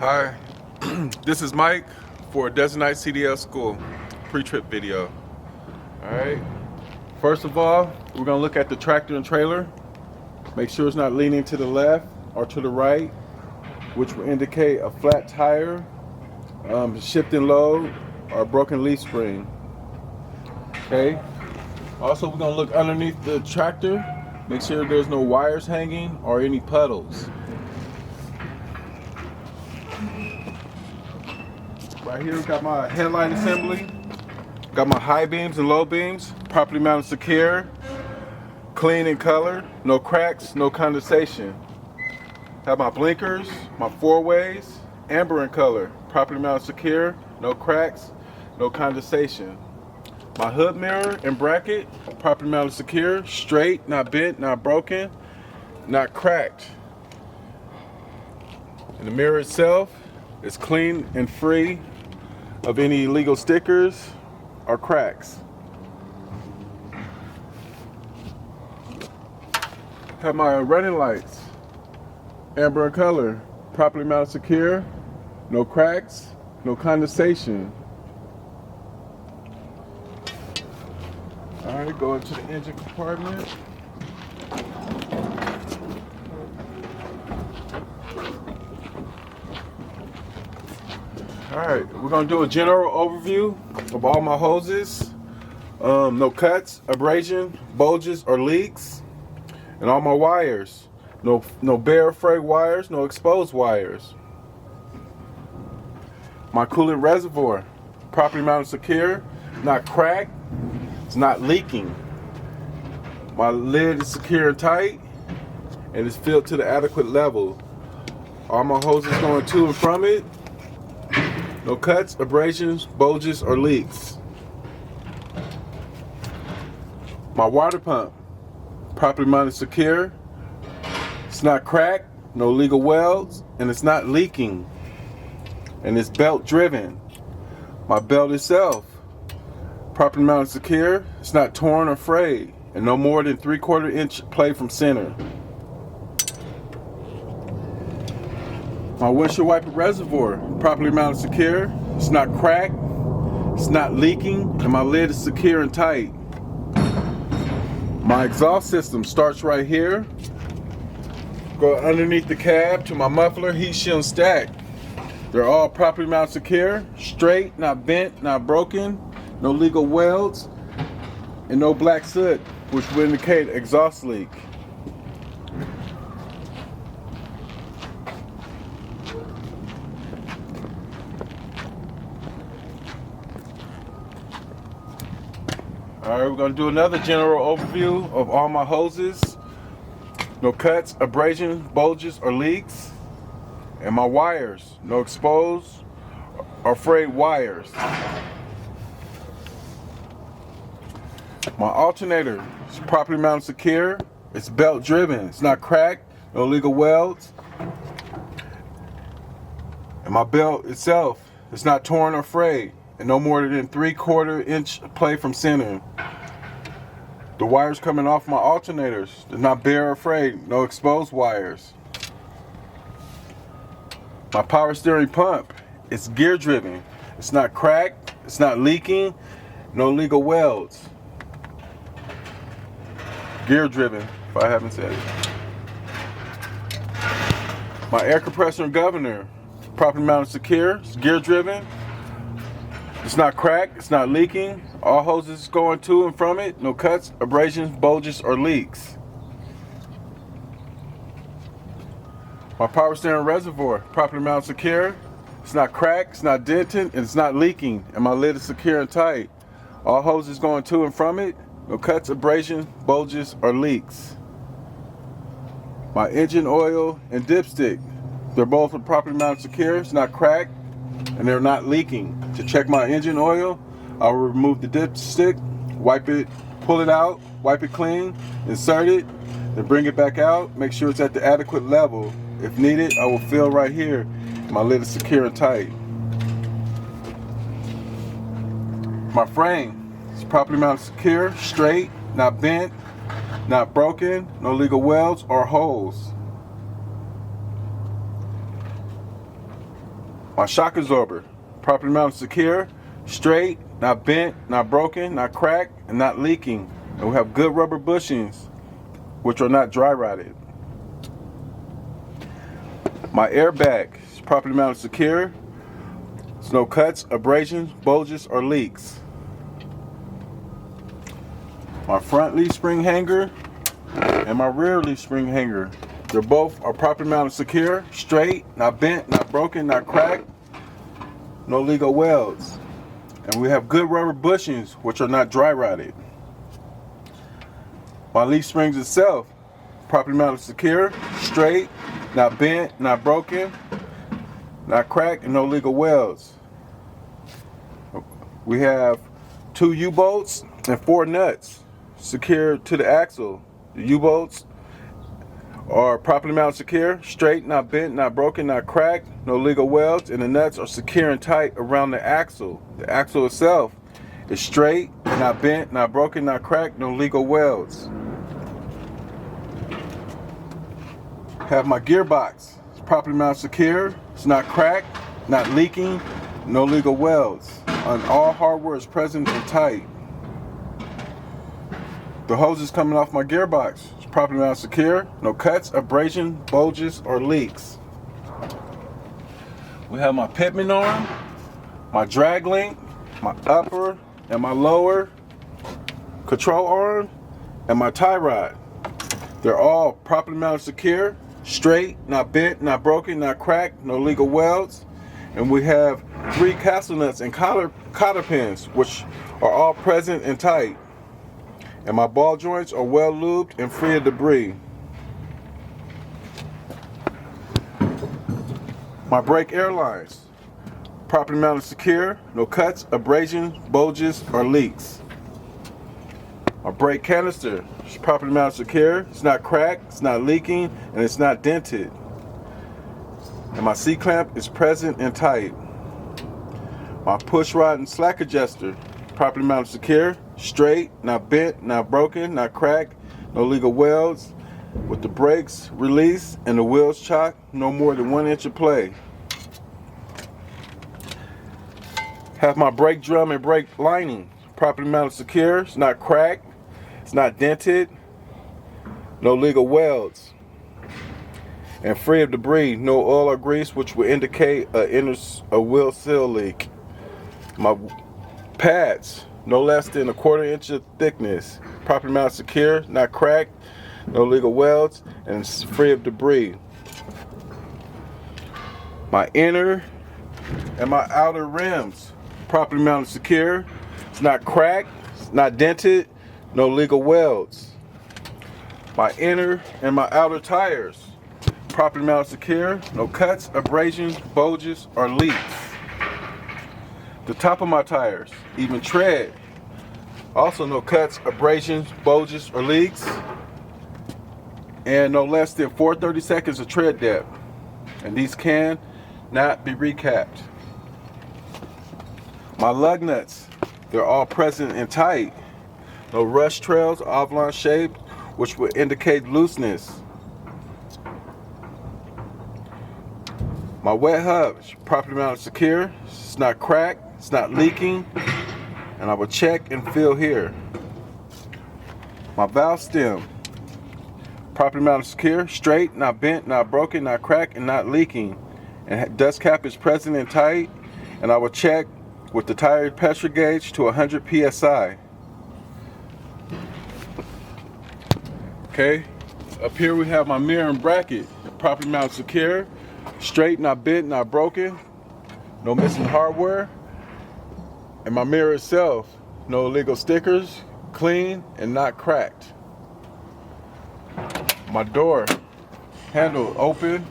Hi, this is Mike for Desert Night CDL School pre-trip video. Alright, first of all, we're going to look at the tractor and trailer. Make sure it's not leaning to the left or to the right, which will indicate a flat tire, shifting load, or a broken leaf spring. Okay, also we're going to look underneath the tractor, make sure there's no wires hanging or any puddles. Right here we got my headlight assembly, got my high beams and low beams, properly mounted secure, clean in color, no cracks, no condensation. Have my blinkers, my four-ways, amber in color, properly mounted secure, no cracks, no condensation. My hood mirror and bracket, properly mounted secure, straight, not bent, not broken, not cracked. And the mirror itself is clean and free of any illegal stickers or cracks. Have my running lights, amber in color, properly mounted secure, no cracks, no condensation. Alright, go into the engine compartment. Alright, we're going to do a general overview of all my hoses. No cuts, abrasion, bulges, or leaks. And all my wires. No bare frayed wires, no exposed wires. My coolant reservoir, properly mounted secure, not cracked, it's not leaking. My lid is secure and tight, and it's filled to the adequate level. All my hoses going to and from it. No cuts, abrasions, bulges, or leaks. My water pump, properly mounted secure. It's not cracked, no legal welds, and it's not leaking. And it's belt driven. My belt itself, properly mounted secure. It's not torn or frayed, and no more than 3/4 inch play from center. My windshield wiper reservoir, properly mounted secure. It's not cracked, it's not leaking, and my lid is secure and tight. My exhaust system starts right here. Go underneath the cab to my muffler, heat shield, and stack. They're all properly mounted secure, straight, not bent, not broken, no legal welds, and no black soot, which would indicate exhaust leak. Alright, we're going to do another general overview of all my hoses. No cuts, abrasions, bulges, or leaks. And my wires, no exposed or frayed wires. My alternator is properly mounted secure. It's belt driven. It's not cracked, no legal welds. And my belt itself is not torn or frayed, and no more than 3/4 inch play from center. The wires coming off my alternators, they're not bare or frayed, no exposed wires. My power steering pump, it's gear driven. It's not cracked, it's not leaking, no legal welds. Gear driven, if I haven't said it. My air compressor and governor, properly mounted secure, it's gear driven. It's not cracked, it's not leaking. All hoses going to and from it, no cuts, abrasions, bulges, or leaks. My power steering reservoir, properly mounted secure. It's not cracked, it's not dented, and it's not leaking. And my lid is secure and tight. All hoses going to and from it, no cuts, abrasions, bulges, or leaks. My engine oil and dipstick, they're both properly mounted secure. It's not cracked, and they're not leaking. To check my engine oil, I'll remove the dipstick, wipe it, pull it out, wipe it clean, insert it, then bring it back out, make sure it's at the adequate level. If needed, I will fill right here. My lid is secure and tight. My frame is properly mounted secure, straight, not bent, not broken, no legal welds or holes. My shock absorber, properly mounted, secure, straight, not bent, not broken, not cracked, and not leaking. And we have good rubber bushings, which are not dry rotted. My airbag is properly mounted, secure. There's no cuts, abrasions, bulges, or leaks. My front leaf spring hanger and my rear leaf spring hanger, they're both are properly mounted, secure, straight, not bent, not broken, not cracked, no legal welds. And we have good rubber bushings, which are not dry rotted. My leaf springs itself, properly mounted, secure, straight, not bent, not broken, not cracked, and no legal welds. We have 2 U-bolts and 4 nuts secured to the axle. The U-bolts are properly mounted, secure, straight, not bent, not broken, not cracked, no legal welds, and the nuts are secure and tight around the axle. The axle itself is straight, not bent, not broken, not cracked, no legal welds. Have my gearbox. It's properly mounted, secure. It's not cracked, not leaking, no legal welds. And all hardware is present and tight. The hose is coming off my gearbox. It's properly mounted, secure. No cuts, abrasion, bulges, or leaks. We have my pitman arm, my drag link, my upper and my lower control arm, and my tie rod. They're all properly mounted, secure, straight, not bent, not broken, not cracked, no legal welds. And we have 3 castle nuts and cotter pins, which are all present and tight. And my ball joints are well lubed and free of debris. My brake Airlines, properly mounted, secure, no cuts, abrasions, bulges, or leaks. My brake canister is properly mounted, secure. It's not cracked, it's not leaking, and it's not dented. And my C-clamp is present and tight. My push rod and slack adjuster, properly mounted, secure, straight, not bent, not broken, not cracked, no legal welds, with the brakes released and the wheels chock no more than 1 inch of play. Have my brake drum and brake lining, properly mounted, secure. It's not cracked, it's not dented, no legal welds, and free of debris, no oil or grease, which would indicate a wheel seal leak. My pads, no less than 1/4 inch of thickness, properly mounted, secure, not cracked, no legal welds, and it's free of debris. My inner and my outer rims, properly mounted, secure. It's not cracked, it's not dented, no legal welds. My inner and my outer tires, properly mounted, secure, no cuts, abrasions, bulges, or leaks. The top of my tires, even tread, also no cuts, abrasions, bulges, or leaks, and no less than 4/32 of tread depth. And these can not be recapped. My lug nuts, they're all present and tight. No rush trails, oblong shape, which would indicate looseness. My wet hub is properly mounted, secure. It's not cracked, it's not leaking, and I will check and feel here. My valve stem, properly mounted, secure, straight, not bent, not broken, not cracked, and not leaking. And dust cap is present and tight, and I will check with the tire pressure gauge to 100 psi. Okay, up here we have my mirror and bracket, properly mounted, secure, straight, not bent, not broken, no missing hardware. And my mirror itself, no illegal stickers, clean and not cracked. My door handle open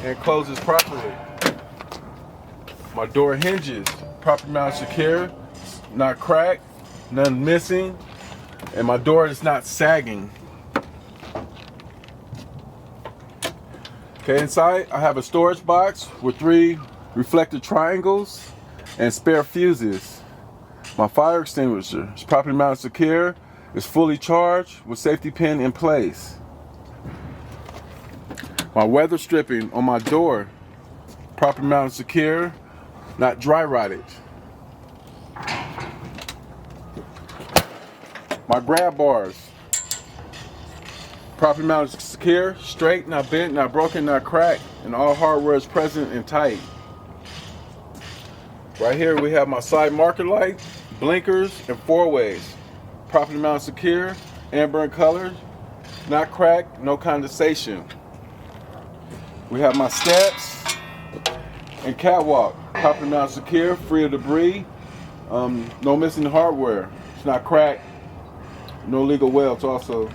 and closes properly. My door hinges, properly mounted, secure, not cracked, none missing, and my door is not sagging. Okay, inside I have a storage box with 3 reflective triangles and spare fuses. My fire extinguisher is properly mounted, secure, is fully charged with safety pin in place. My weather stripping on my door, properly mounted, secure, not dry rotted. My grab bars, properly mounted, secure, straight, not bent, not broken, not cracked, and all hardware is present and tight. Right here we have my side marker light, blinkers, and four-ways. Properly mounted, secure, amber in color, not cracked, no condensation. We have my steps and catwalk, properly mounted, secure, free of debris, no missing hardware. It's not cracked, no legal welds also.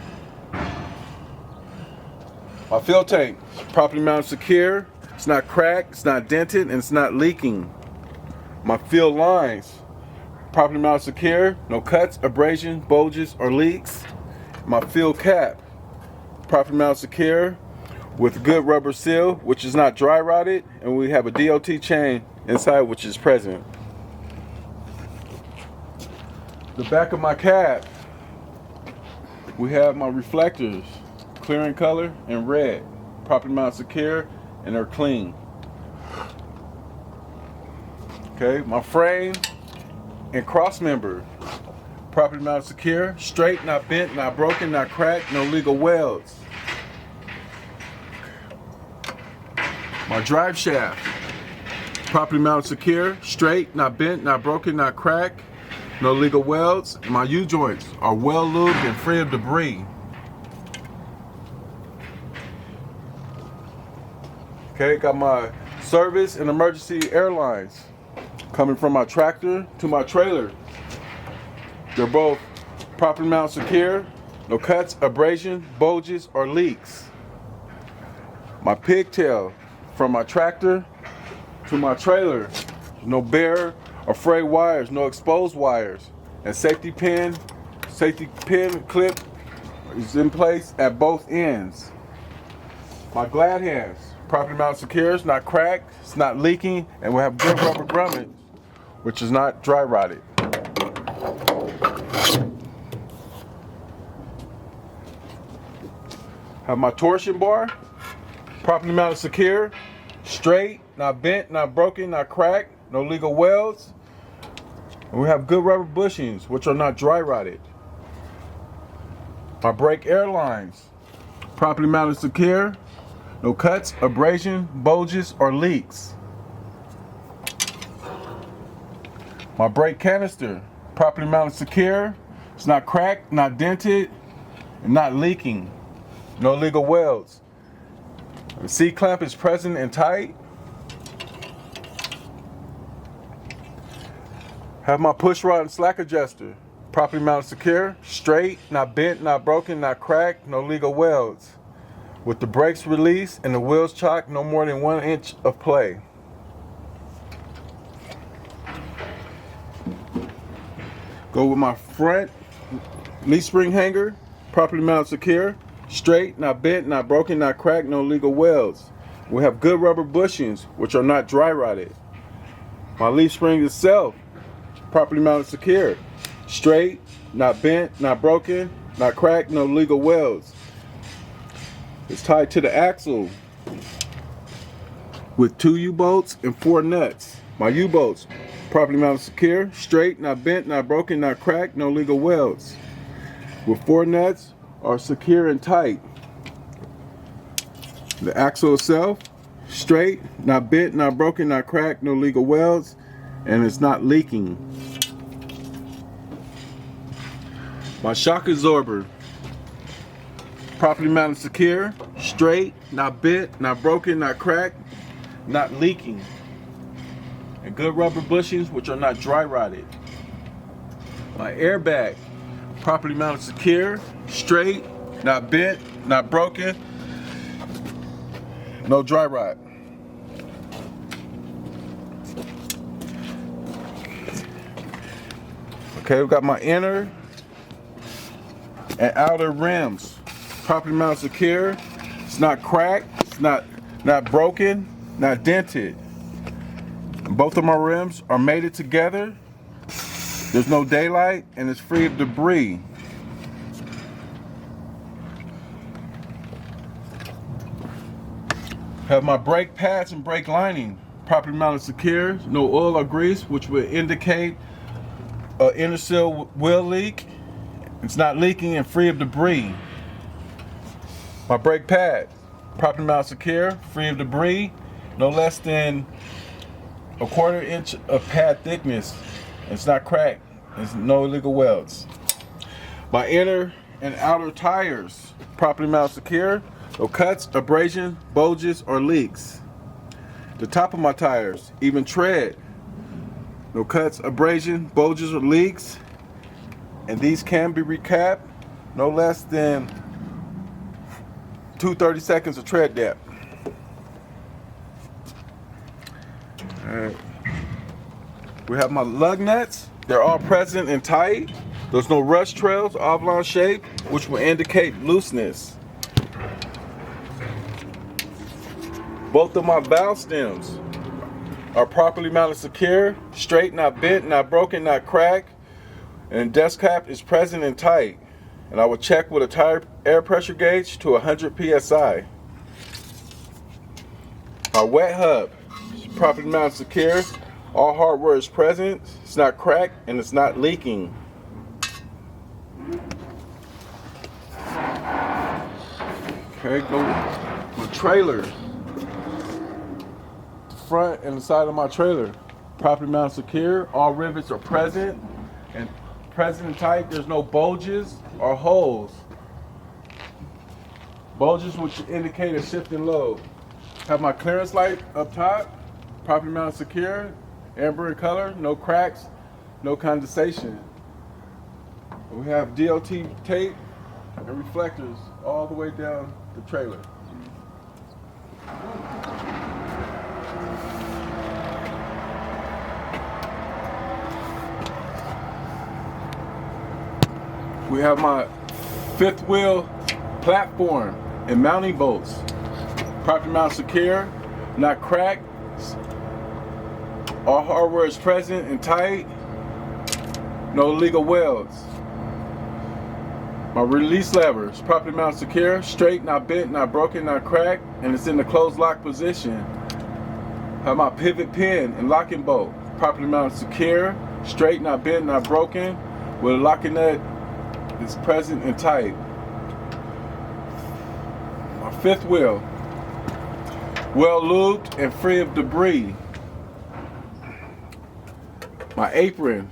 My fuel tank, properly mounted, secure, it's not cracked, it's not dented, and it's not leaking. My fuel lines, properly mounted, secure, no cuts, abrasions, bulges, or leaks. My fuel cap, properly mounted, secure, with good rubber seal, which is not dry rotted, and we have a DOT chain inside which is present. The back of my cab, we have my reflectors, clear in color and red, properly mounted, secure, and they're clean. Okay, my frame and cross member, properly mounted, secure, straight, not bent, not broken, not cracked, no legal welds. My drive shaft, properly mounted, secure, straight, not bent, not broken, not cracked, no legal welds. My U-joints are well lubed and free of debris. Okay, got my service and emergency Airlines coming from my tractor to my trailer. They're both properly mounted, secure, no cuts, abrasion, bulges, or leaks. My pigtail from my tractor to my trailer, no bare or frayed wires, no exposed wires, and safety pin clip is in place at both ends. My glad hands, properly mounted, secure, it's not cracked, it's not leaking, and we have good rubber grommets, which is not dry rotted. Have my torsion bar, properly mounted, secure, straight, not bent, not broken, not cracked, no legal welds. And we have good rubber bushings, which are not dry rotted. My brake Airlines, properly mounted, secure, no cuts, abrasion, bulges, or leaks. My brake canister, properly mounted, secure, it's not cracked, not dented, and not leaking. No legal welds. The C-clamp is present and tight. Have my push rod and slack adjuster, properly mounted, secure, straight, not bent, not broken, not cracked, no legal welds. With the brakes released and the wheels chocked, no more than 1 inch of play. Go with my front leaf spring hanger, properly mounted, secure, straight, not bent, not broken, not cracked, no legal welds. We have good rubber bushings, which are not dry rotted. My leaf spring itself, properly mounted, secure, straight, not bent, not broken, not cracked, no legal welds. It's tied to the axle with 2 U-bolts and 4 nuts. My U-bolts, properly mounted, secure, straight, not bent, not broken, not cracked, no legal welds. With 4 nuts are secure and tight. The axle itself, straight, not bent, not broken, not cracked, no legal welds, and it's not leaking. My shock absorber, properly mounted, secure, straight, not bent, not broken, not cracked, not leaking, and good rubber bushings, which are not dry rotted. My airbag, properly mounted, secure, straight, not bent, not broken, no dry rot. Okay, we've got my inner and outer rims, properly mounted, secure. It's not cracked, it's not broken, not dented. Both of my rims are mated together. There's no daylight and it's free of debris. Have my brake pads and brake lining, properly mounted secure, no oil or grease, which would indicate an inner seal will leak. It's not leaking and free of debris. My brake pad, properly mounted secure, free of debris, no less than a 1/4 inch of pad thickness. It's not cracked. There's no illegal welds. My inner and outer tires, properly mounted secure, no cuts, abrasion, bulges, or leaks. The top of my tires, even tread, no cuts, abrasion, bulges, or leaks. And these can be recapped no less than 2 seconds of tread depth. Alright. We have my lug nuts. They're all present and tight. There's no rust trails, oblong shape, which will indicate looseness. Both of my valve stems are properly mounted secure, straight, not bent, not broken, not cracked, and dust cap is present and tight. And I will check with a tire air pressure gauge to 100 psi. My wet hub is properly mounted secure. All hardware is present. It's not cracked and it's not leaking. Okay, go my trailer. The front and the side of my trailer, properly mounted secure. All rivets are present and tight. There's no bulges or holes. Bulges which indicate a shifting load. Have my clearance light up top, properly mounted secure, amber in color, no cracks, no condensation. We have DOT tape and reflectors all the way down the trailer. We have my 5th wheel platform and mounting bolts, properly mounted secure, not cracked. All hardware is present and tight, no illegal welds. My release lever is properly mounted secure, straight, not bent, not broken, not cracked, and it's in the closed lock position. Have my pivot pin and locking bolt, properly mounted secure, straight, not bent, not broken, with a locking nut is present and tight. My 5th wheel, well lubed and free of debris. My apron,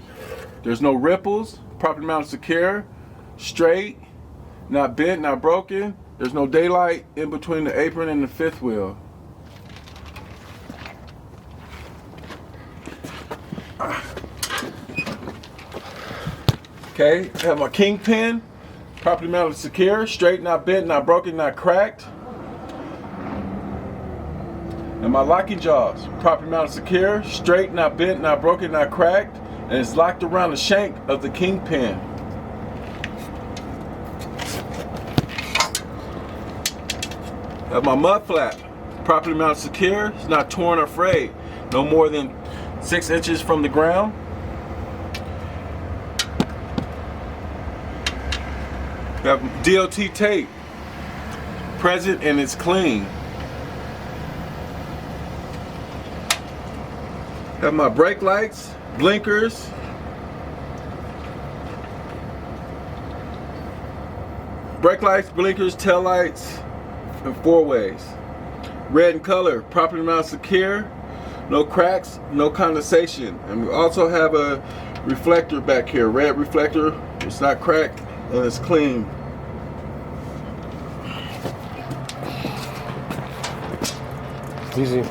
there's no ripples, properly mounted secure, straight, not bent, not broken. There's no daylight in between the apron and the 5th wheel. Okay, I have my kingpin, properly mounted secure, straight, not bent, not broken, not cracked. And my locking jaws, properly mounted secure, straight, not bent, not broken, not cracked, and it's locked around the shank of the kingpin. I have my mud flap, properly mounted secure, it's not torn or frayed, no more than 6 inches from the ground. We have DOT tape, present and it's clean. Have my brake lights, blinkers, tail lights, and 4-ways. Red in color, properly mounted secure, no cracks, no condensation. And we also have a reflector back here, red reflector, it's not cracked and it's clean. Easy.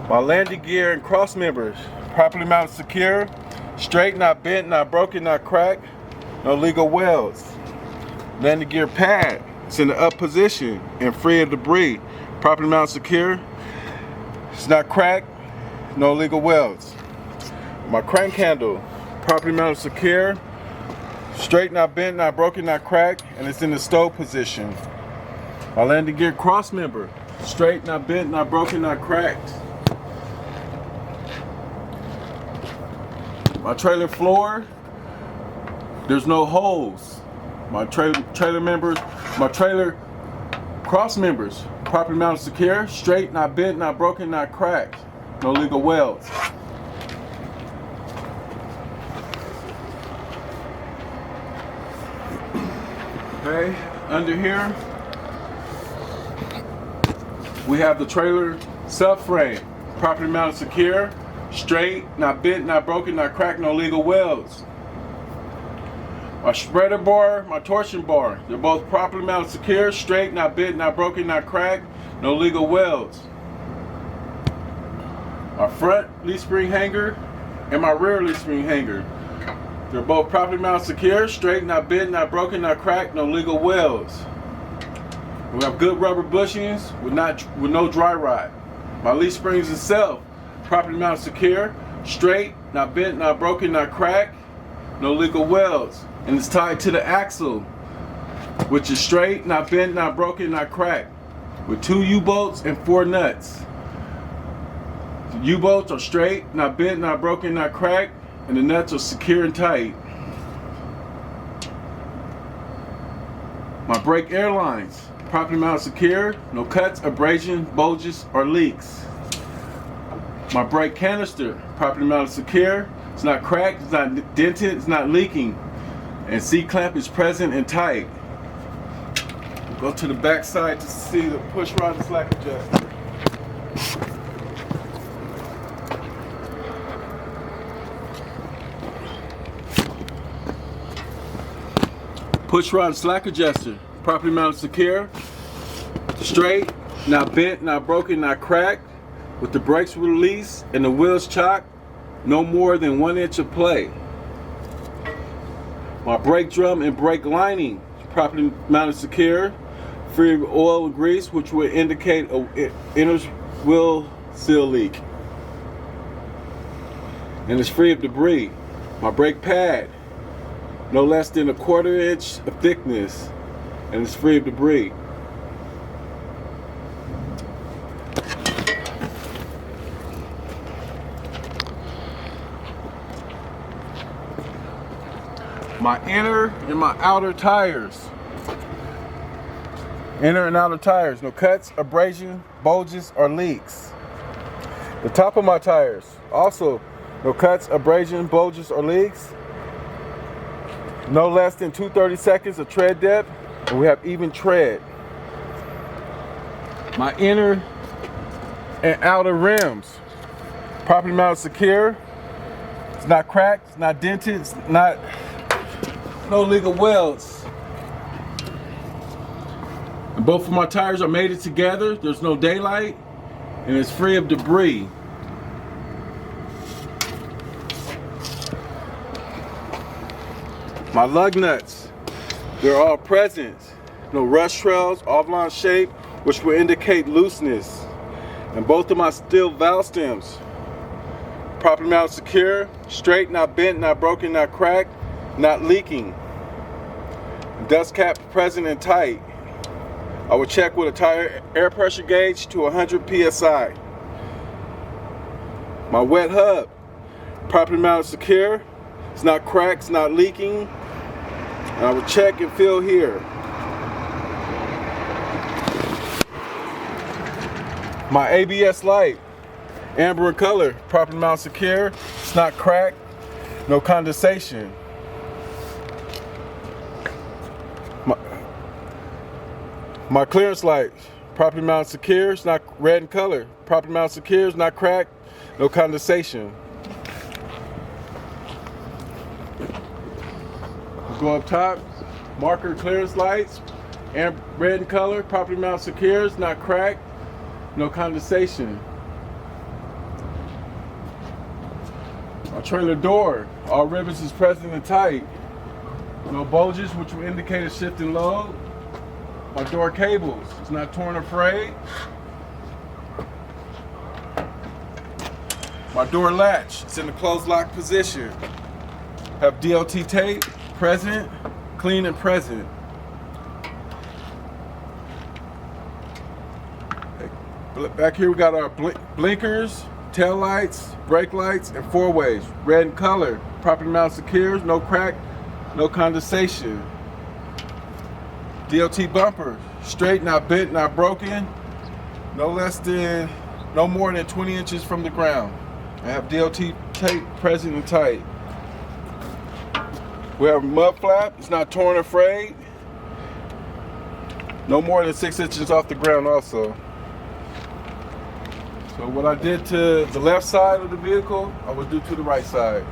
My landing gear and cross members, properly mounted secure, straight, not bent, not broken, not cracked, no legal welds. Landing gear pad, it's in the up position and free of debris, properly mounted secure, it's not cracked, no legal welds. My crank handle, properly mounted secure, straight, not bent, not broken, not cracked, and it's in the stove position. My landing gear cross member, straight, not bent, not broken, not cracked. My trailer floor, there's no holes. My trailer cross members, properly mounted, secure, straight, not bent, not broken, not cracked. No legal welds. Okay, under here, we have the trailer subframe, properly mounted, secure, straight, not bent, not broken, not cracked, no legal welds. My spreader bar, my torsion bar, they're both properly mounted, secure, straight, not bent, not broken, not cracked, no legal welds. My front leaf spring hanger and my rear leaf spring hanger, they're both properly mounted, secure, straight, not bent, not broken, not cracked, no legal welds. We have good rubber bushings with no dry rot. My leaf springs itself, properly mounted, secure, straight, not bent, not broken, not cracked, no legal welds. And it's tied to the axle, which is straight, not bent, not broken, not cracked, with 2 U-bolts and 4 nuts. The U-bolts are straight, not bent, not broken, not cracked, and the nuts are secure and tight. My brake Airlines, properly mounted, secure, no cuts, abrasion, bulges, or leaks. My brake canister, properly mounted, secure, it's not cracked, it's not dented, it's not leaking, and C-clamp is present and tight. We'll go to the back side to see the push rod and slack adjuster. Push rod and slack adjuster, properly mounted, secure, straight, not bent, not broken, not cracked, with the brakes released and the wheels chocked, no more than 1 inch of play. My brake drum and brake lining, properly mounted, secure, free of oil and grease, which will indicate an inner wheel seal leak. And it's free of debris. My brake pad, no less than 1/4 inch of thickness, and it's free of debris. My inner and my outer tires. Inner and outer tires, no cuts, abrasion, bulges, or leaks. The top of my tires, also no cuts, abrasion, bulges, or leaks. No less than 230 seconds of tread depth, and we have even tread. My inner and outer rims, properly mounted, secure. It's not cracked, it's not dented, it's not no legal welds. And both of my tires are mated together. There's no daylight, and it's free of debris. My lug nuts, they're all present. No rust trails, oblong shape, which will indicate looseness. And both of my steel valve stems, properly mounted, secure, straight, not bent, not broken, not cracked, not leaking. Dust cap present and tight. I will check with a tire air pressure gauge to 100 psi. My wet hub, properly mounted, secure. It's not cracked, it's not leaking. And I will check and feel here. My ABS light, amber in color, properly mounted, secure. It's not cracked, no condensation. My clearance light, properly mounted, secure. It's not red in color, properly mounted, secure. It's not cracked, no condensation. Go up top, marker clearance lights, and red in color, properly mounted, secure. It's not cracked, no condensation. My trailer door, all rivets is present and tight. No bulges, which will indicate a shift in load. My door cables, it's not torn or frayed. My door latch, it's in the closed lock position. Have DOT tape, present, clean and present. Back here we got our blinkers, tail lights, brake lights, and 4-ways. Red in color, properly mounted, secure, no crack, no condensation. DOT bumper, straight, not bent, not broken, no more than 20 inches from the ground. I have DOT tape present and tight. We have a mud flap, it's not torn or frayed. No more than 6 inches off the ground also. So what I did to the left side of the vehicle, I will do to the right side.